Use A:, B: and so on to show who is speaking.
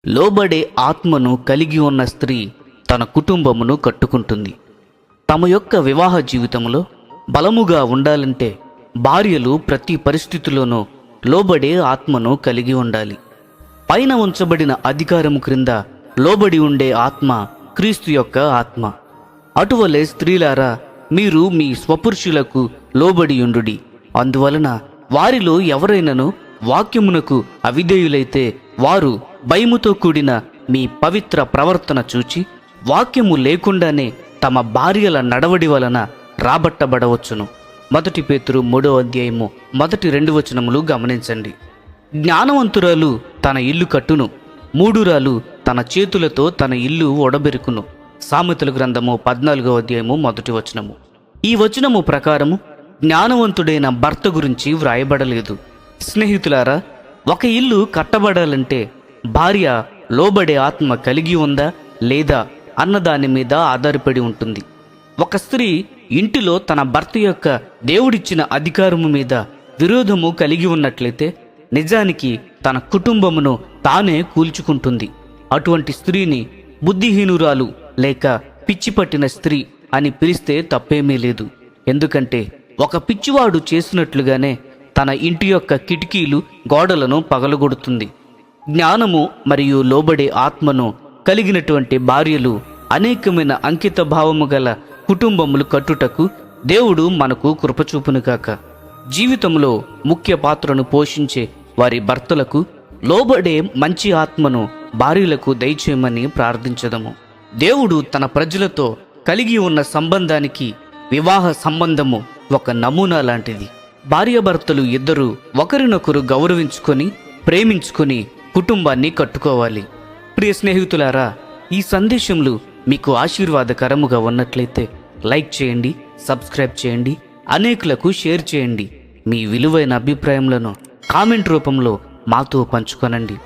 A: లోబడే ఆత్మను కలిగి ఉన్న స్త్రీ తన కుటుంబమును కట్టుకుంటుంది. తమ యొక్క వివాహ జీవితంలో బలముగా ఉండాలంటే భార్యలు ప్రతి పరిస్థితిలోనూ లోబడే ఆత్మను కలిగి ఉండాలి. పైన ఉంచబడిన అధికారము క్రింద లోబడి ఉండే ఆత్మ క్రీస్తు యొక్క ఆత్మ. అటువలే స్త్రీలారా, మీరు మీ స్వపురుషులకు లోబడి ఉండుడి. అందువలన వారిలో ఎవరైనను వాక్యమునకు అవిధేయులైతే వారు భయముతో కూడిన మీ పవిత్ర ప్రవర్తన చూచి వాక్యము లేకుండానే తమ భార్యల నడవడి వలన రాబట్టబడవచ్చును. 1 పేతురు 3 1-2 వచనములు గమనించండి. జ్ఞానవంతురాలు తన ఇల్లు కట్టును, మూఢురాలు తన చేతులతో తన ఇల్లు ఒడబెరుకును. సామెతల గ్రంథము 14 1 వచనము. ఈ వచనము ప్రకారము జ్ఞానవంతుడైన భర్త గురించి వ్రాయబడలేదు. స్నేహితులారా, ఒక ఇల్లు కట్టబడాలంటే భార్య లోబడే ఆత్మ కలిగి ఉందా లేదా అన్నదాని మీద ఆధారపడి ఉంటుంది. ఒక స్త్రీ ఇంటిలో తన భర్త యొక్క దేవుడిచ్చిన అధికారము మీద విరోధము కలిగి ఉన్నట్లయితే నిజానికి తన కుటుంబమును తానే కూల్చుకుంటుంది. అటువంటి స్త్రీని బుద్ధిహీనురాలు లేక పిచ్చి పట్టిన స్త్రీ అని పిలిస్తే తప్పేమీ లేదు. ఎందుకంటే ఒక పిచ్చివాడు చేసినట్లుగానే తన ఇంటి యొక్క కిటికీలు గోడలను పగలగొడుతుంది. జ్ఞానము మరియు లోబడే ఆత్మను కలిగినటువంటి భార్యలు అనేకమైన అంకిత భావము గల కుటుంబములు కట్టుటకు దేవుడు మనకు కృపచూపును కాక. జీవితంలో ముఖ్య పాత్రను పోషించే వారి భర్తలకు లోబడే మంచి ఆత్మను భార్యలకు దయచేయమని ప్రార్థించదము. దేవుడు తన ప్రజలతో కలిగి ఉన్న సంబంధానికి వివాహ సంబంధము ఒక నమూనా లాంటిది. భార్యాభర్తలు ఇద్దరూ ఒకరినొకరు గౌరవించుకొని ప్రేమించుకొని కుటుంబాన్ని కట్టుకోవాలి. ప్రియ స్నేహితులారా, ఈ సందేశములు మీకు ఆశీర్వాదకరముగా ఉన్నట్లయితే లైక్ చేయండి, సబ్స్క్రైబ్ చేయండి, అనేకులకు షేర్ చేయండి. మీ విలువైన అభిప్రాయములను కామెంట్ రూపంలో మాతో పంచుకొనండి.